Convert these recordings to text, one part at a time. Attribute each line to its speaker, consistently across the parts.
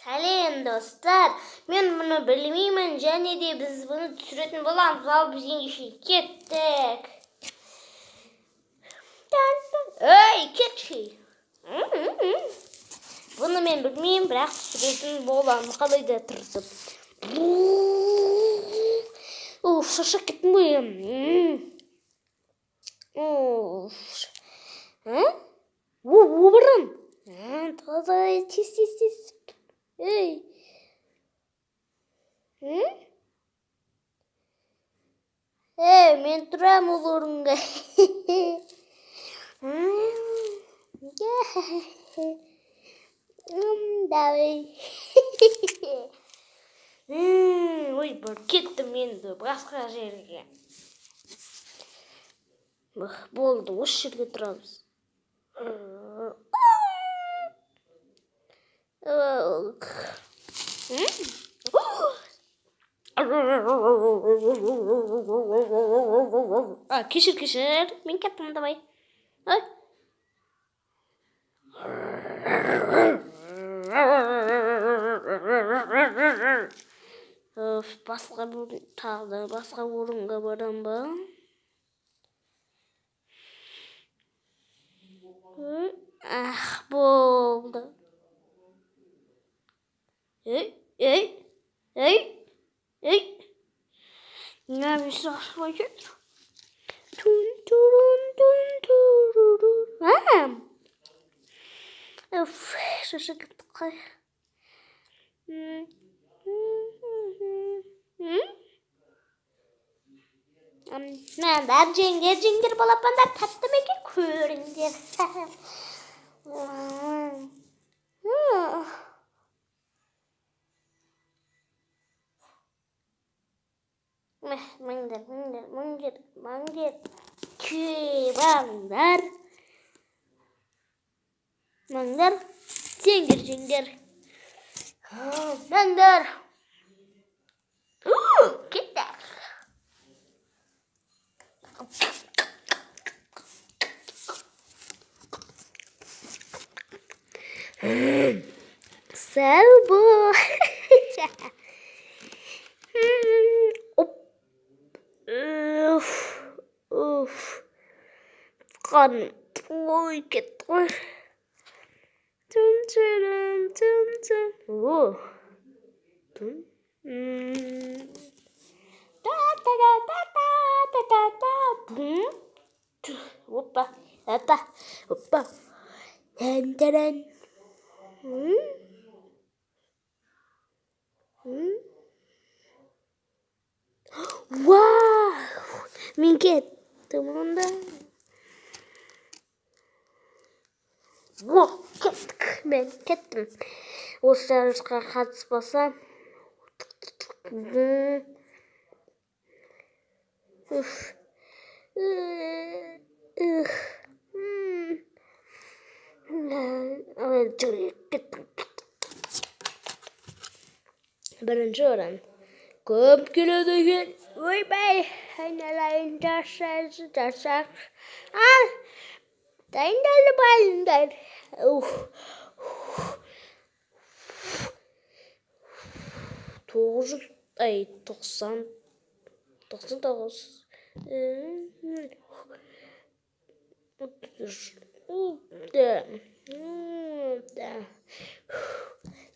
Speaker 1: Сәлем достар, мен мұны білмеймін, және де біз бұны түсіретін боламыз. Ал біз ендеше кеттік. Ей, кетші. Бұны мен білмеймін, бірақ түсіретін боламыз. Қалай да тырысып. Шашақ кеттім ғой. Обырым. Таза, тез. Ей. Мен тұрам ол орынға. Давай. Ой, бір кеттім енді басқа жерге. Болды, осы жерге тұрамыз. Кешір, мен кеттім, давай. Басқа орынға барам ба? Болды. Ей. Ne bir saçma git. Of, şaşı gittik. Ben de cingir balapanda tatlımek köründür. Mangir. Kübanglar. Mangir. Cingir. Mangir. Gider. Salvo. Con ôi cái tôi Опа. Тан-таран. Вау! Мен кеттім онда. Мен кеттім. Осы жарысқа қатыспасам. Бірінші орын. Көп келеді екен. Ойбай, айналайын жасақ. Дайындалды балындар. 99.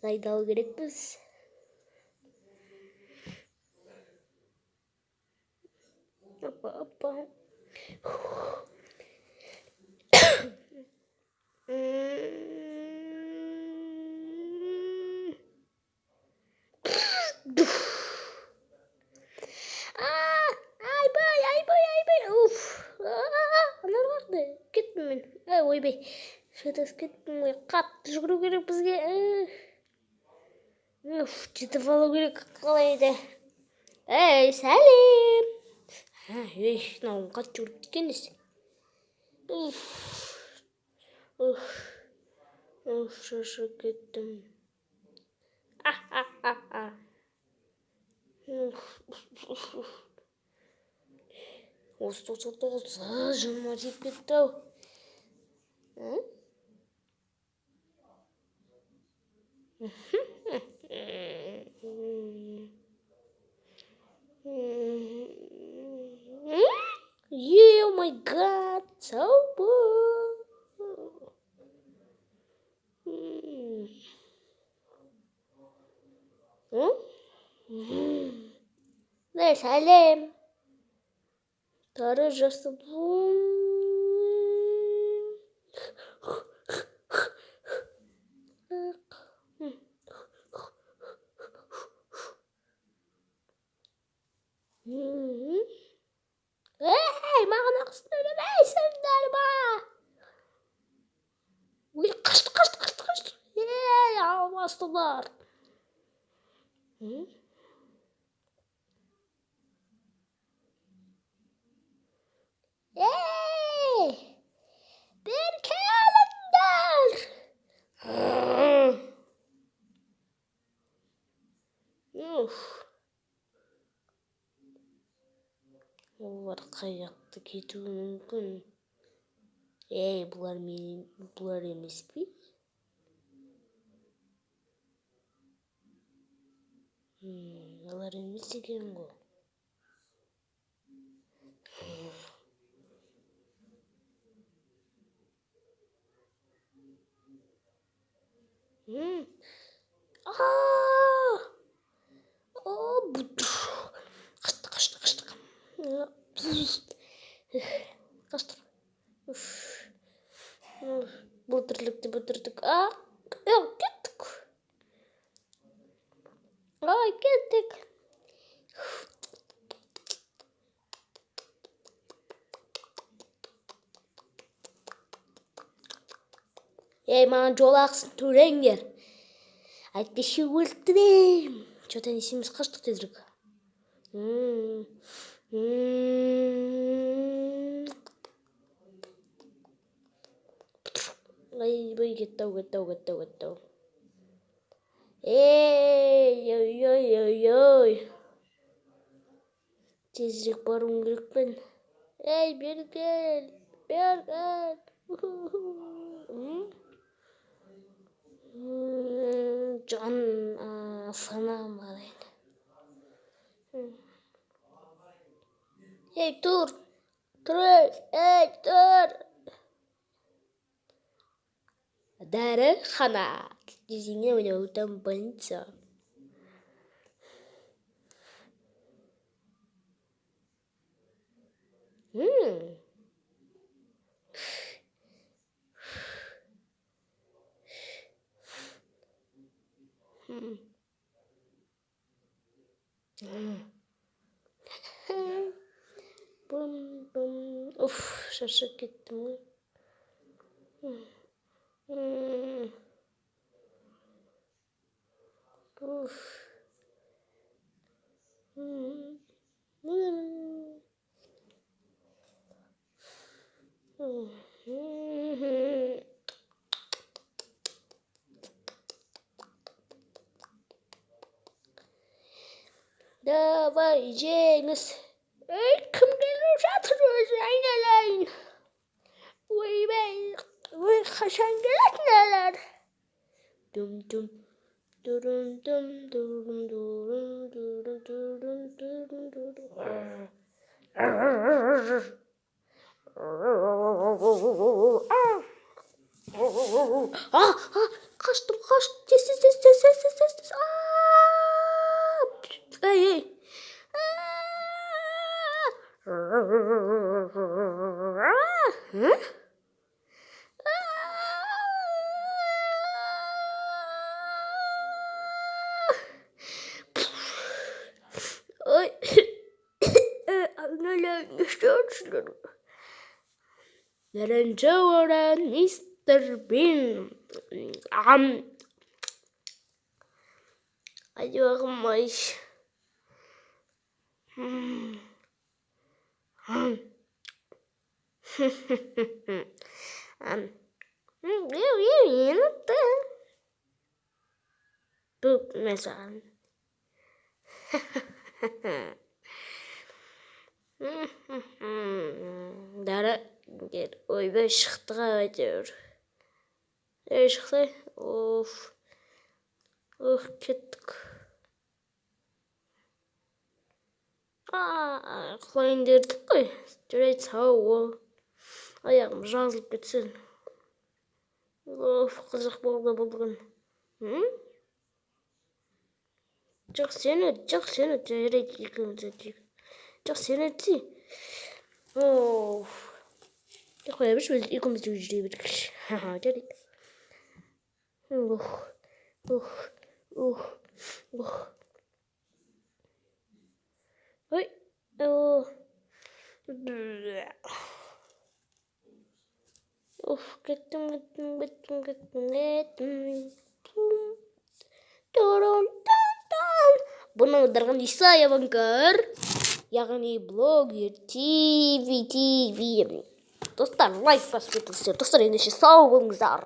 Speaker 1: Daydalı gerek biz. Hoppa. Kеттім мен. Ойбай. Шатас кеттім ғой. Қатты жүгіру керек бізге. Жетіп алу керек қалайды. Ей, сәлем. Мынауым қатты жүгіріп кеткен десе. Шашып кеттім. Осы 99 жаныма тиіп кетті ау. my god, sobo. 네, 살렘. 떨어졌어. Hey, maak studiewijzer naar maar. Kast. Ja, was het daar. Hey, bir kalender. Олар қаяқты кетуі мүмкін. Бұлар емес пе? Олар емес екен ғой. Қашты. Бұл тірлікті бітірдік. Кеттік. Кеттік. Маған жол ақысын төлеңдер. Әйтпесе өлтірем. Что-то несеміз қаштық тезірек. Ой, кеттау. Ой. Тезірек баруым керекпін. Бері кел. Жан санам алайын. Тұр. Дәріхана. Десеңе там больница. Уф, шаршап кеттім ғой. Давай, жеңіс. Кім келіп жатыр өзі айналайын. Ой, қашан келетін әлер? Дүм. Қаштым. Тез. Ей. Ой. Айналайын, не істеп Бірінші орын мистер Бин. Hadi bakalım Mayış. Bu mesela. Дара ойбай шықтыға әйтеуір. Шықты. Кеттік. Құлайын дердік қой. Жүрейді сау ол. аяғым жазылып кетсін. Қызық болған. Жоқ, сен өт, жарайды, екеуміз өтейік. Жоқ, сен өтсей. Қоя берші, екеуміз де жүре берейікші. Жарайды. Ой, кеттім. Бұны аударған Исайя Ванкар, яғни блогер ТВ. Достар, лайк басып кетіңіздер. Достар, ендеше сау болыңыздар.